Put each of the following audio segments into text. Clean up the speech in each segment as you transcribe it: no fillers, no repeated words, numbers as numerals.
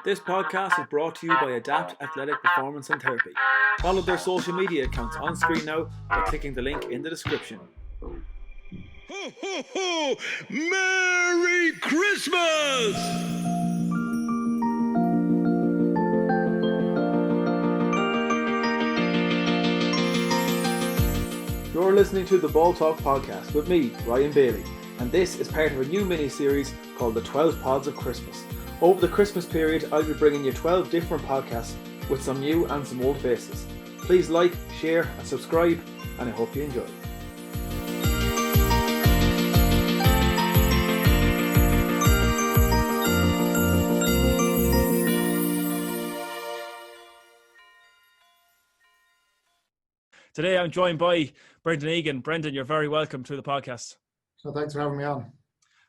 This podcast is brought to you by Adapt Athletic Performance and Therapy. Follow their social media accounts on screen now by clicking the link in the description. Ho, ho, ho! Merry Christmas! You're listening to the Ball Talk podcast with me, Ryan Bailey, and this is part of a new mini-series called the 12 Pods of Christmas. Over the Christmas period, I'll be bringing you 12 different podcasts with some new and some old faces. Please like, share and subscribe, and I hope you enjoy. Today I'm joined by Brendan Egan. Brendan, you're very welcome to the podcast. So thanks for having me on.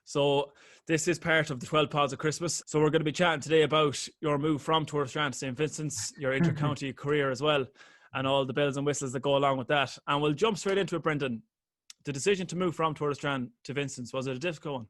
So this is part of the 12 Pods of Christmas. So we're going to be chatting today about your move from Tourlestrane to St Vincent's, your inter-county career as well, and all the bells and whistles that go along with that. And we'll jump straight into it, Brendan. The decision to move from Tourlestrane to Vincent's, was it a difficult one?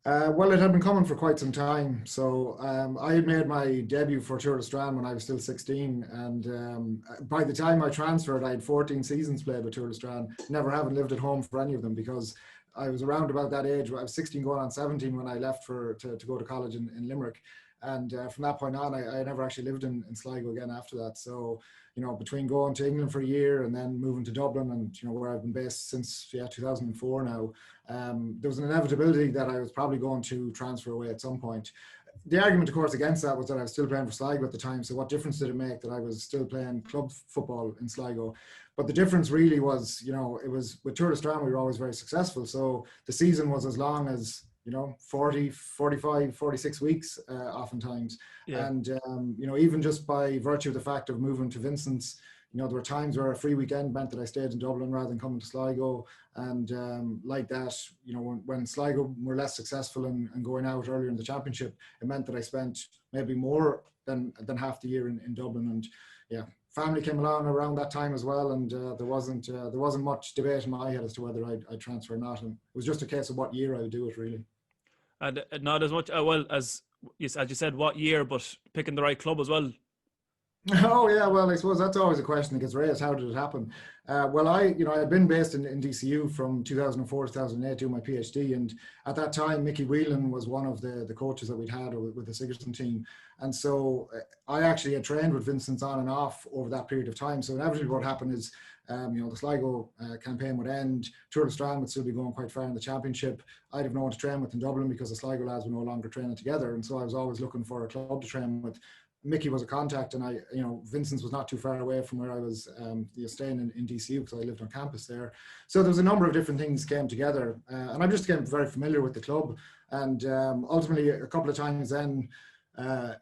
Well, it had been coming for quite some time. So I had made my debut for Tourlestrane when I was still 16. And by the time I transferred, I had 14 seasons played with Tourlestrane, never having lived at home for any of them because I was around about that age. I was 16 going on 17 when I left to go to college in Limerick. And from that point on, I never actually lived in Sligo again after that. So, you know, between going to England for a year and then moving to Dublin and, you know, where I've been based since 2004 now, there was an inevitability that I was probably going to transfer away at some point. The argument, of course, against that was that I was still playing for Sligo at the time. So what difference did it make that I was still playing club football in Sligo? But the difference really was, you know, it was with Tourlestrane, we were always very successful. So the season was as long as, you know, 40, 45, 46 weeks oftentimes. Yeah. And, you know, even just by virtue of the fact of moving to Vincent's, you know, there were times where a free weekend meant that I stayed in Dublin rather than coming to Sligo. And like that, you know, when Sligo were less successful and going out earlier in the championship, it meant that I spent maybe more than half the year in Dublin. And yeah, family came along around that time as well. And there wasn't much debate in my head as to whether I'd transfer or not. And it was just a case of what year I would do it, really. And not as much, well, as you said, what year, but picking the right club as well. Oh yeah, well, I suppose that's always a question that gets raised. How did it happen? Well, I'd been based in DCU from 2004 to 2008 doing my PhD, and at that time, Mickey Whelan was one of the coaches that we'd had with the Sigerson team, and so I actually had trained with Vincent's on and off over that period of time. So inevitably, what happened is, you know, the Sligo campaign would end, Tourlestrane would still be going quite far in the championship. I'd have no one to train with in Dublin because the Sligo lads were no longer training together, and so I was always looking for a club to train with. Mickey was a contact, and Vincent's was not too far away from where I was staying in DCU because I lived on campus there. So there was a number of different things came together, and I just became very familiar with the club. And ultimately, a couple of times then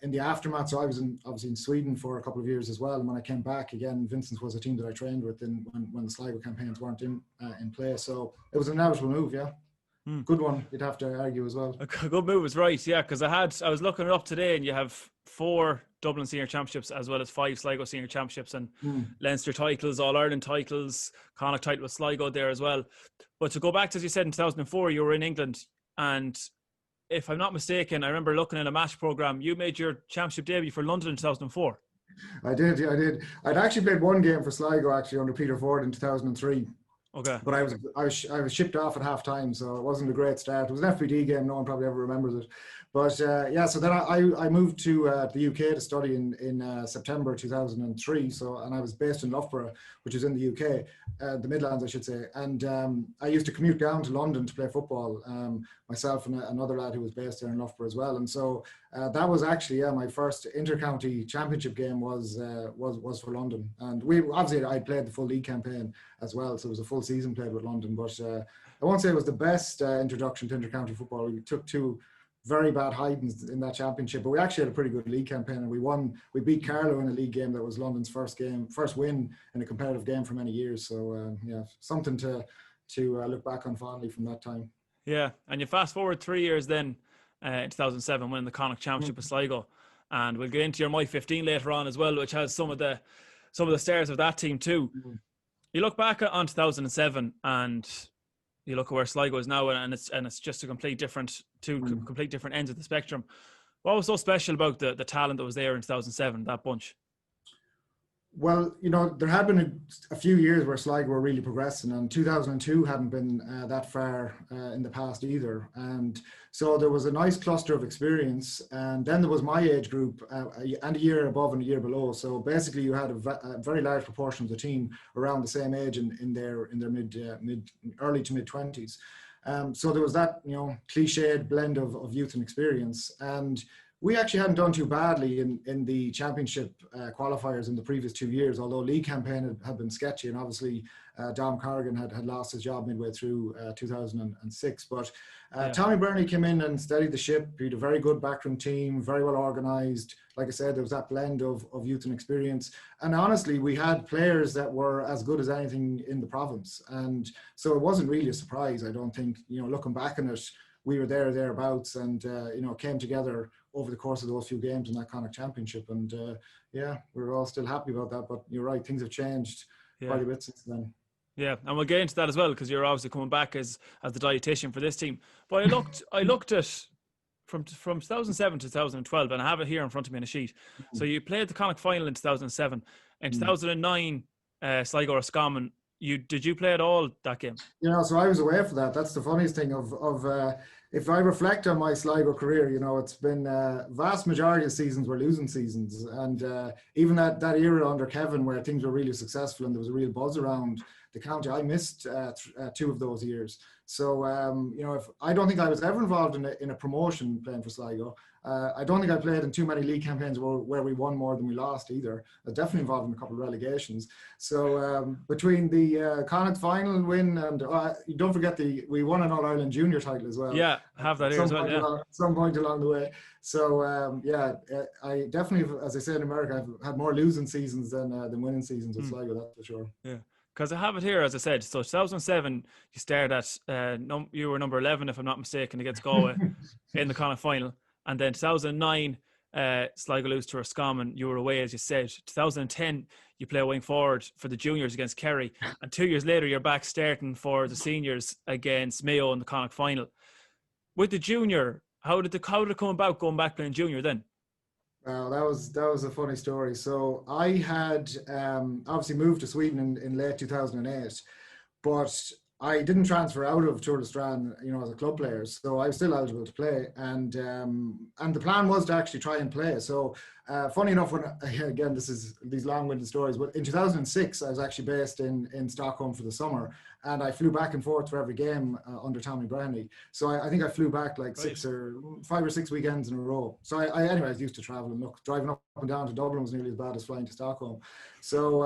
in the aftermath, so I was obviously in Sweden for a couple of years as well. And when I came back again, Vincent's was a team that I trained with when the Sligo campaigns weren't in play. So it was an inevitable move, yeah. Good one, you'd have to argue as well. A good move is right, yeah, because I was looking it up today, and you have 4 Dublin Senior Championships as well as 5 Sligo Senior Championships and Leinster titles, All-Ireland titles, Connacht title with Sligo there as well. But to go back to, as you said, in 2004, you were in England, and if I'm not mistaken, I remember looking at a match programme, you made your championship debut for London in 2004. I did, yeah, I did. I'd actually played one game for Sligo actually under Peter Ford in 2003. Okay. But I was shipped off at half time, so it wasn't a great start. It was an FPD game, no one probably ever remembers it. But yeah, so then I moved to the UK to study in September 2003. And I was based in Loughborough, which is in the UK, the Midlands, I should say. And I used to commute down to London to play football, myself and another lad who was based there in Loughborough as well. And so that was actually my first inter-county championship game was for London. And I played the full league campaign as well, so it was a full season played with London. But I won't say it was the best introduction to inter-county football. We took 2 very bad hidings in that championship, but we actually had a pretty good league campaign, and we beat Carlow in a league game that was London's first win in a competitive game for many years. So yeah, something to look back on fondly from that time. Yeah, and you fast forward 3 years then in 2007 winning the Connacht Championship with Sligo, and we'll get into your My 15 later on as well, which has some of the stars of that team too. You look back on 2007 and you look at where Sligo is now, and it's just a complete different ends of the spectrum. What was so special about the talent that was there in 2007, that bunch? Well, there had been a few years where Sligo were really progressing, and 2002 hadn't been that far in the past either. And so there was a nice cluster of experience. And then there was my age group, and a year above and a year below. So basically, you had a very large proportion of the team around the same age in their early to mid 20s. So there was that cliched blend of youth and experience. And we actually hadn't done too badly in the championship qualifiers in the previous 2 years, although league campaign had been sketchy, and obviously Dom Corrigan had lost his job midway through 2006. But Tommy Burney came in and steadied the ship. He had a very good backroom team, very well organised. Like I said, there was that blend of youth and experience. And honestly, we had players that were as good as anything in the province. And so it wasn't really a surprise, I don't think. Looking back on it, we were thereabouts, and came together over the course of those few games in that Connacht Championship. And we're all still happy about that. But you're right, things have changed quite a bit since then. Yeah, and we'll get into that as well, because you're obviously coming back as the dietitian for this team. But I looked at from 2007 to 2012, and I have it here in front of me in a sheet. Mm-hmm. So you played the Connacht final in 2007. In 2009, Sligo Roscommon. Did you play at all that game? So I was away for that. That's the funniest thing of if I reflect on my Sligo career, it's been vast majority of seasons were losing seasons, and even that era under Kevin where things were really successful and there was a real buzz around the county, I missed 2 of those years. So if I don't think I was ever involved in a promotion playing for Sligo. I don't think I played in too many league campaigns where we won more than we lost either. I was definitely involved in a couple of relegations. So between the Connacht final win and don't forget we won an All-Ireland junior title as well. Yeah, have that here as well. Yeah, some point along the way. So I definitely, as I say in America, I've had more losing seasons than winning seasons with Sligo. That's for sure. Yeah. Because I have it here, as I said. So 2007, you started at you were number 11, if I'm not mistaken, against Galway in the Connacht final. And then 2009, Sligo lose to Roscommon. You were away, as you said. 2010, you play wing forward for the juniors against Kerry. And 2 years later, you're back starting for the seniors against Mayo in the Connacht final. With the junior, how did it come about going back playing junior then? Well, that was a funny story. So I had obviously moved to Sweden in late 2008, but I didn't transfer out of Tourlestrane, as a club player, so I was still eligible to play, and the plan was to actually try and play. So, funny enough, again, this is these long-winded stories, but in 2006, I was actually based in Stockholm for the summer, and I flew back and forth for every game under Tommy Brennan. So I think I flew back like 5 or 6 weekends in a row. So I was used to traveling. Look, driving up and down to Dublin was nearly as bad as flying to Stockholm. So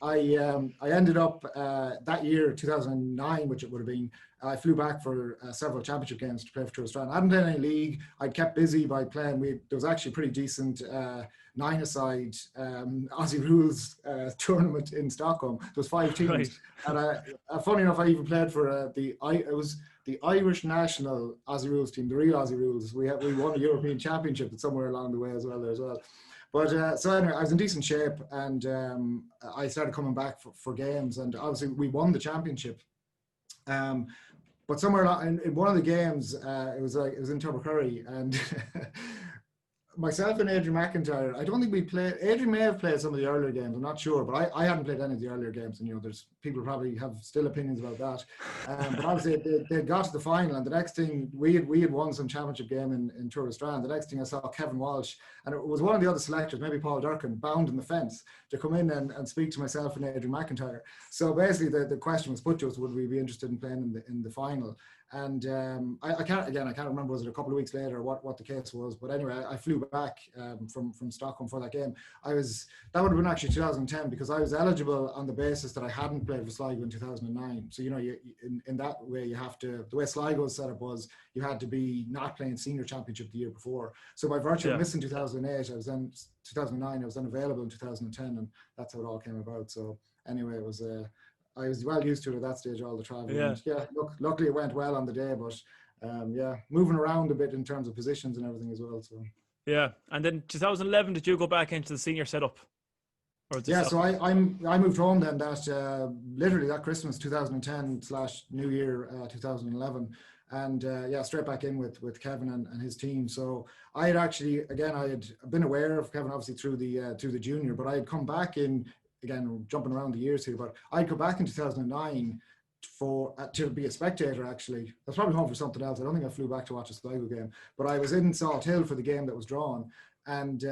I ended up that year, 2009, which it would have been, I flew back for several championship games to play for Tourlestrane. I hadn't played any league. I'd kept busy by playing. There was actually a pretty decent 9-a-side Aussie rules tournament in Stockholm. There was 5 teams. Right. And funny enough, I even played for the Irish national Aussie rules team, the real Aussie rules. We won a European championship somewhere along the way as well. But so anyway, I was in decent shape, and I started coming back for games, and obviously we won the championship. But somewhere in one of the games, it was in Tubbercurry, and myself and Adrian McIntyre, I don't think we played. Adrian may have played some of the earlier games, I'm not sure, but I hadn't played any of the earlier games, and there's people probably have still opinions about that. But obviously they got to the final, and the next thing we had won some championship game in Tourlestrane. The next thing I saw Kevin Walsh, and it was one of the other selectors, maybe Paul Durkin, bound in the fence to come in and speak to myself and Adrian McIntyre. So basically the question was put to us, would we be interested in playing in the final? And I can't remember, was it a couple of weeks later what the case was, but anyway, I flew back from Stockholm for that game. That would have been actually 2010, because I was eligible on the basis that I hadn't played for Sligo in 2009. So in that way, you have to, the way Sligo's set up was, you had to be not playing senior championship the year before. So by virtue of missing 2008, 2009, I was then available in 2010, and that's how it all came about. So anyway, it was I was well used to it at that stage, all the travel. Yeah. Luckily it went well on the day, but moving around a bit in terms of positions and everything as well. So yeah, and then 2011, did you go back into the senior setup? So I moved home then literally that Christmas 2010/New Year 2011. and straight back in with Kevin and his team. So I had actually, again, I had been aware of Kevin obviously through the junior, but I had come back in, again, jumping around the years here, but I'd come back in 2009 to be a spectator. Actually, I was probably home for something else. I don't think I flew back to watch a Sligo game, but I was in Salt Hill for the game that was drawn. And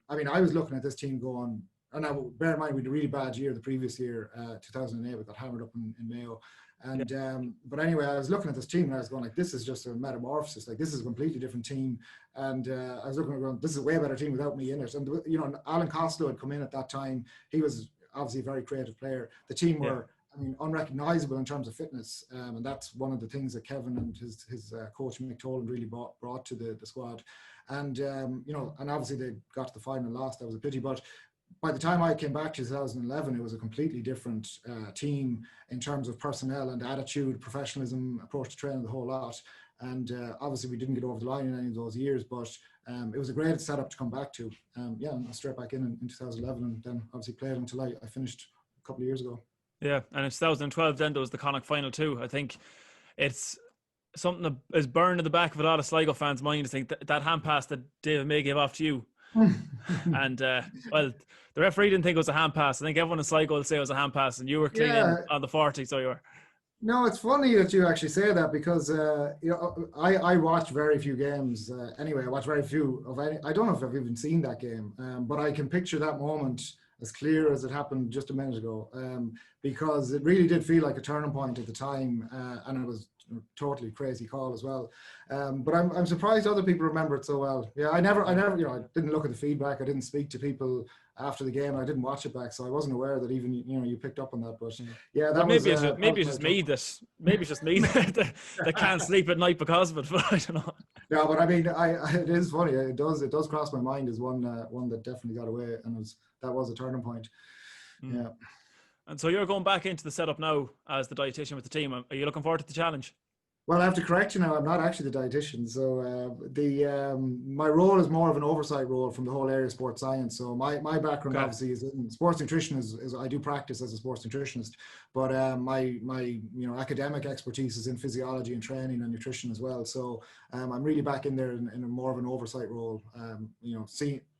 I mean, I was looking at this team going, and now bear in mind we had a really bad year the previous year, 2008. We got hammered up in Mayo. And but anyway, I was looking at this team and I was going like, this is just a metamorphosis. Like, this is a completely different team. And I was looking at going, this is a way better team without me in it. And you know, Alan Costello had come in at that time. He was obviously a very creative player. The team were, I mean, unrecognizable in terms of fitness, and that's one of the things that Kevin and his coach Mick Toland really brought to the squad. And you know, and obviously they got to the final and lost. That was a pity, but by the time I came back to 2011, it was a completely different team in terms of personnel and attitude, professionalism, approach to training, the whole lot. And obviously we didn't get over the line in any of those years, but it was a great setup to come back to. And straight back in 2011, and then obviously played until I finished a couple of years ago. Yeah, and in 2012 then there was the Connacht final too. I think it's something that is burned in the back of a lot of Sligo fans' minds. I think that hand pass that David May gave off to you. And well, the referee didn't think it was a hand pass. I think everyone in Sligo will say it was a hand pass, and you were clean on the 40, so you were. No, it's funny that you actually say that, because you know, I watch very few games. Anyway, I watch very few of any. I don't know if I've even seen that game, but I can picture that moment as clear as it happened just a minute ago, because it really did feel like a turning point at the time, and it was a totally crazy call as well. But I'm surprised other people remember it so well. Yeah, I never, you know, I didn't look at the feedback. I didn't speak to people after the game. I didn't watch it back, so I wasn't aware that even, you know, you picked up on that. But yeah, that maybe was, maybe it's just me that can't sleep at night because of it. But I don't know. Yeah, but I mean, it is funny. It does cross my mind as one that definitely got away, and that was a turning point. Yeah. And so you're going back into the setup now as the dietitian with the team. Are you looking forward to the challenge? Well, I have to correct you now. I'm not actually the dietitian. So my role is more of an oversight role from the whole area of sports science. So my background obviously is in sports nutrition. Is I do practice as a sports nutritionist, but my you know, academic expertise is in physiology and training and nutrition as well. So I'm really back in there in a more of an oversight role. You know,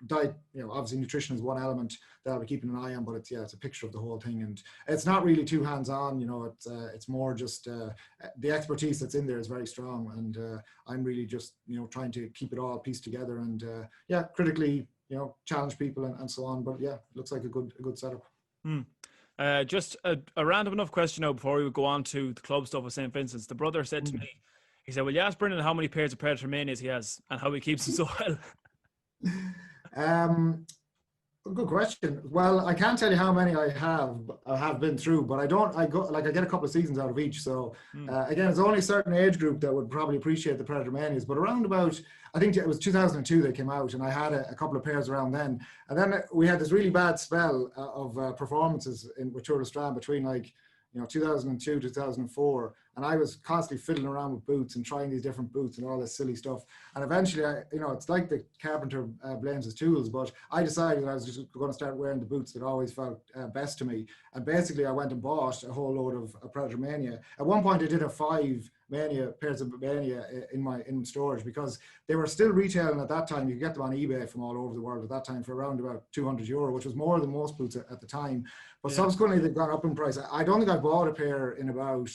diet. You know, obviously nutrition is one element that I'll be keeping an eye on, but it's a picture of the whole thing, and it's not really too hands-on. You know, it's more just the expertise that's in there is very strong, and I'm really just, you know, trying to keep it all pieced together and critically, you know, challenge people and so on. But yeah, it looks like a good setup. Just a random enough question now before we would go on to the club stuff with St Vincent's. The brother said to me, he said, "Well, you ask Brendan how many pairs of Predator Manias he has and how he keeps them so well." Good question. Well, I can't tell you how many I have been through, but I get a couple of seasons out of each. So again, it's only a certain age group that would probably appreciate the Predator Manias, but around about, I think it was 2002 they came out, and I had a couple of pairs around then. And then we had this really bad spell of performances with Tourlestrane between, like, you know, 2002, 2004. And I was constantly fiddling around with boots and trying these different boots and all this silly stuff. And eventually, you know, it's like the carpenter blames his tools, but I decided that I was just going to start wearing the boots that always felt best to me. And basically, I went and bought a whole load of Predator Mania. At one point, I did have 5 pairs of Mania in storage, because they were still retailing at that time. You could get them on eBay from all over the world at that time for around about €200, which was more than most boots at the time. But subsequently, they've gone up in price. I don't think I bought a pair in about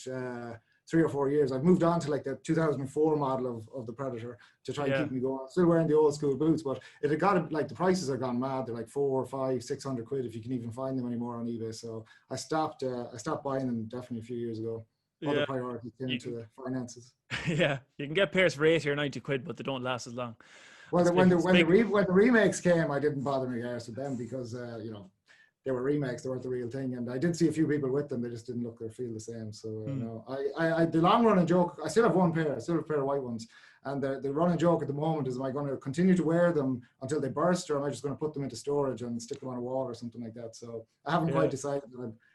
3 or 4 years. I've moved on to like the 2004 model of the Predator to try and keep me going. I'm still wearing the old school boots, but it had got, like, the prices are gone mad. They're like 400, 500, 600 quid if you can even find them anymore on eBay. So I stopped buying them definitely a few years ago. Other priorities came into the finances. Yeah, you can get pairs for 80 or 90 quid, but they don't last as long. Well, when the remakes came, I didn't bother me with them, because you know, they were remakes, they weren't the real thing. And I did see a few people with them, they just didn't look or feel the same. So no, I the long running joke, I still have one pair, I still have a pair of white ones. And the running joke at the moment is, am I going to continue to wear them until they burst, or am I just going to put them into storage and stick them on a wall or something like that? So I haven't quite decided.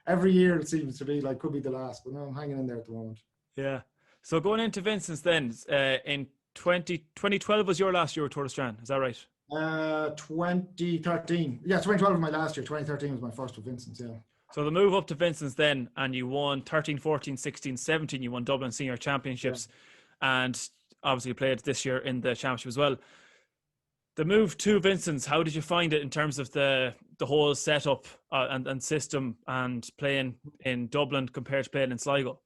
Every year it seems to be like, could be the last, but no, I'm hanging in there at the moment. Yeah. So going into Vincent's then, in 2012 was your last year with Tourlestrane, is that right? 2013. Yeah, 2012 was my last year. 2013 was my first with Vincent's, yeah. So the move up to Vincent's then, and you won 13, 14, 16, 17, you won Dublin Senior Championships. and obviously played this year in the championship as well. The move to Vincent's, how did you find it in terms of the whole setup and system and playing in Dublin compared to playing in Sligo?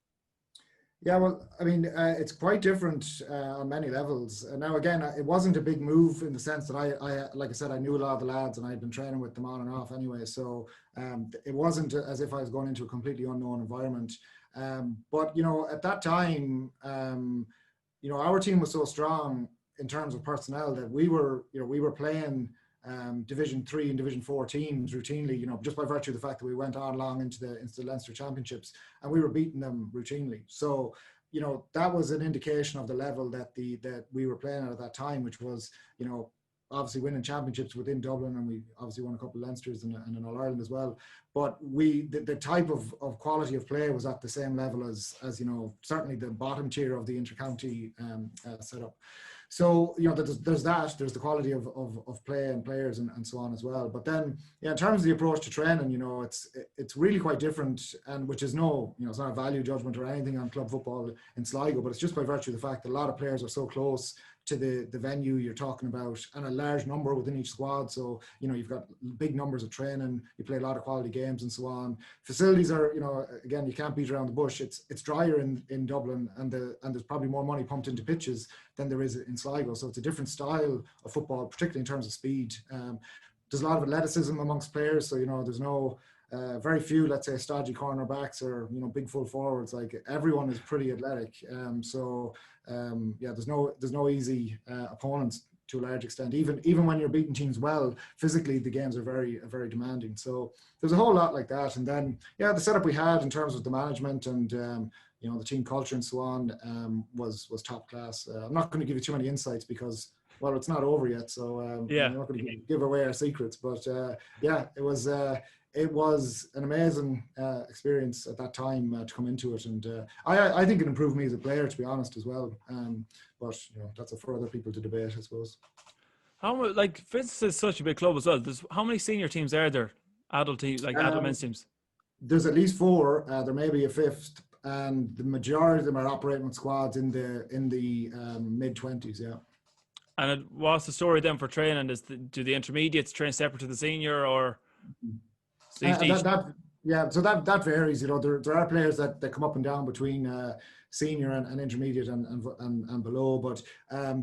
Yeah, well, I mean, it's quite different on many levels. Now, again, it wasn't a big move in the sense that like I said, I knew a lot of the lads and I'd been training with them on and off anyway. So it wasn't as if I was going into a completely unknown environment. But, you know, at that time, you know, our team was so strong in terms of personnel that we were playing Division 3 and Division 4 teams routinely, you know, just by virtue of the fact that we went on long into the Leinster Championships, and we were beating them routinely. So, you know, that was an indication of the level that we were playing at that time, which was, you know, obviously winning championships within Dublin, and we obviously won a couple of Leinsters and an All-Ireland as well. But the type of quality of play was at the same level as you know, certainly the bottom tier of the inter-county setup. So, you know, there's the quality of play and players and so on as well. But then, yeah, in terms of the approach to training, you know, it's really quite different, and which is it's not a value judgment or anything on club football in Sligo, but it's just by virtue of the fact that a lot of players are so close to the venue you're talking about, and a large number within each squad. So, you know, you've got big numbers of training, you play a lot of quality games and so on. Facilities are, you know, again, you can't beat around the bush. It's drier in Dublin, and there's probably more money pumped into pitches than there is in Sligo. So it's a different style of football, particularly in terms of speed. There's a lot of athleticism amongst players. So, you know, there's no very few, let's say, stodgy cornerbacks or, you know, big full forwards. Like, everyone is pretty athletic. Yeah, there's no easy opponents to a large extent. Even when you're beating teams well, physically the games are very demanding. So there's a whole lot like that. And then, yeah, the setup we had in terms of the management and you know, the team culture and so on was top class. I'm not going to give you too many insights because, well, it's not over yet. So yeah, I'm not going to give away our secrets. But yeah, it was an amazing experience at that time to come into it, and I think it improved me as a player, to be honest, as well. But, you know, that's for other people to debate, I suppose. Like, Vincent is such a big club as well. How many senior teams are there? Adult teams, like adult men's teams? There's at least 4. There may be a 5th, and the majority of them are operating with squads in the mid-20s. Yeah. And what's the story then for training? Do the intermediates train separate to the senior, or? Yeah, so that varies. You know, there are players that come up and down between senior and intermediate and below, but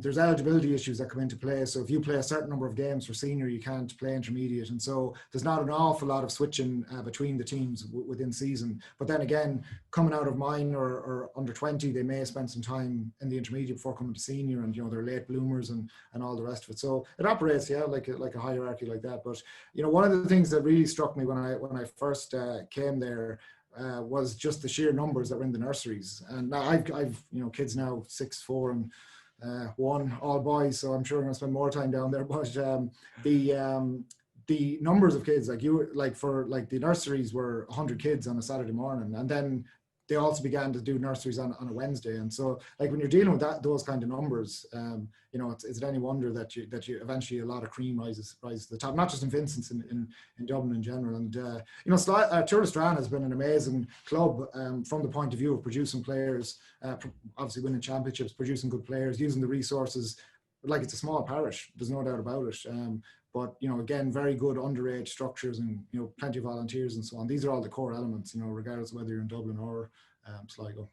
there's eligibility issues that come into play. So if you play a certain number of games for senior, you can't play intermediate, and so there's not an awful lot of switching between the teams within season. But then again, coming out of minor or under 20, they may spend some time in the intermediate before coming to senior, and, you know, they're late bloomers and all the rest of it. So it operates, yeah, like a hierarchy like that. But, you know, one of the things that really struck me when I first came there was just the sheer numbers that were in the nurseries. And now I've you know, kids now 6, 4 and 1, all boys, so I'm sure I'm going to spend more time down there. But the numbers of kids, like the nurseries were 100 kids on a Saturday morning, and then they also began to do nurseries on a Wednesday. And so, like, when you're dealing with those kind of numbers, you know, is it any wonder that you eventually a lot of cream rises to the top, not just in Vincent's, in Dublin in general. And you know, Tourlestrane has been an amazing club from the point of view of producing players, obviously winning championships, producing good players, using the resources. Like, it's a small parish, there's no doubt about it. But, you know, again, very good underage structures, and, you know, plenty of volunteers and so on. These are all the core elements, you know, regardless of whether you're in Dublin or Sligo.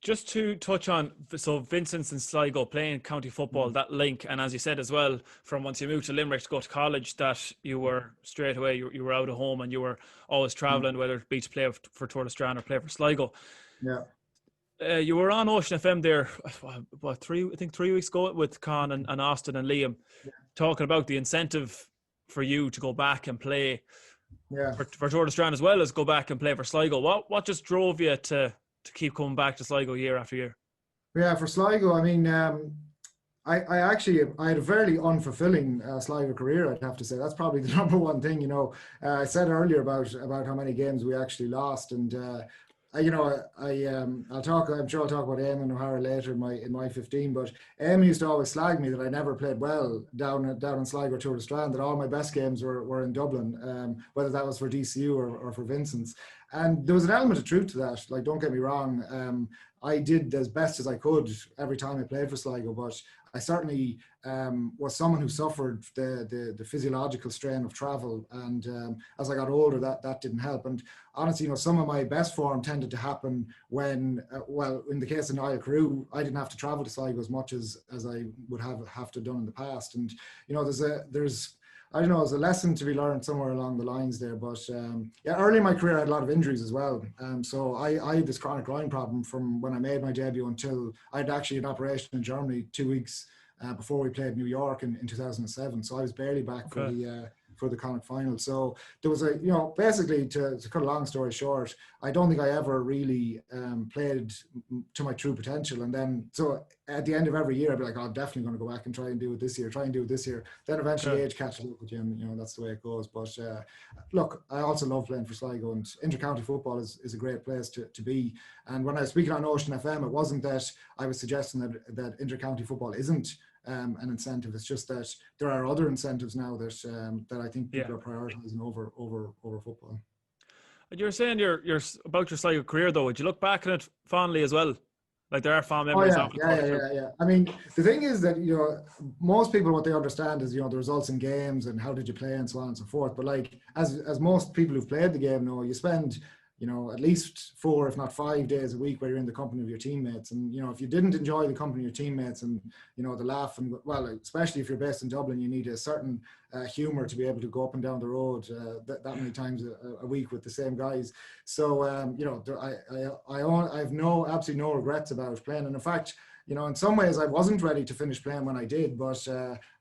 Just to touch on, so Vincent's and Sligo playing county football, that link, and as you said as well, from once you moved to Limerick to go to college, that you were straight away, you were out of home and you were always travelling, whether it be to play for Tourlestrane or play for Sligo. Yeah. You were on Ocean FM there, what, 3 weeks ago with Con and Austin and Liam, talking about the incentive for you to go back and play for Tourlestrane as well as go back and play for Sligo. What just drove you to keep coming back to Sligo year after year? Yeah, for Sligo, I mean, I had a fairly unfulfilling Sligo career, I'd have to say. That's probably the number one thing. You know, I said earlier about how many games we actually lost, and you know, I'm sure I'll talk about Eamon O'Hara later in my 15, but Eamon used to always slag me that I never played well down in Sligo or Tourlestrane, that all my best games were in Dublin, whether that was for DCU or for Vincent's. And there was an element of truth to that. Like, don't get me wrong, I did as best as I could every time I played for Sligo, but I certainly was someone who suffered the physiological strain of travel, and as I got older, that didn't help. And honestly, some of my best form tended to happen when, well, in the case of Niall Carew, I didn't have to travel to Sligo as much as I would have to done in the past. And there's I don't know, there's a lesson to be learned somewhere along the lines there. But early in my career, I had a lot of injuries as well. So I had this chronic groin problem from when I made my debut until I had actually an operation in Germany 2 weeks before we played New York in 2007. So I was barely back for the Connacht final. So there was basically to cut a long story short, I don't think I ever really played to my true potential. And then, so at the end of every year, I'd be like, I'm definitely going to go back and try and do it this year, Then eventually age catches up with you, and that's the way it goes. But look, I also love playing for Sligo, and inter-county football is a great place to be. And when I was speaking on Ocean FM, it wasn't that I was suggesting that inter-county football isn't an incentive. It's just that there are other incentives now that I think people are prioritising over football. And you're saying you're about your Sligo career, though. Would you look back on it fondly as well? Like there are fond memories of it. Yeah. I mean, the thing is that most people, what they understand is the results in games and how did you play and so on and so forth. But like as most people who've played the game know, you spend at least 4, if not 5 days a week where you're in the company of your teammates. And, if you didn't enjoy the company of your teammates and, the laugh, and well, especially if you're based in Dublin, you need a certain humour to be able to go up and down the road that many times a week with the same guys. So, I have absolutely no regrets about playing. And in fact, in some ways I wasn't ready to finish playing when I did, but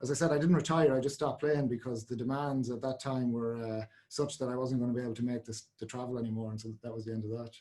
as I said, I didn't retire. I just stopped playing because the demands at that time were such that I wasn't going to be able to make the travel anymore. And so that was the end of that.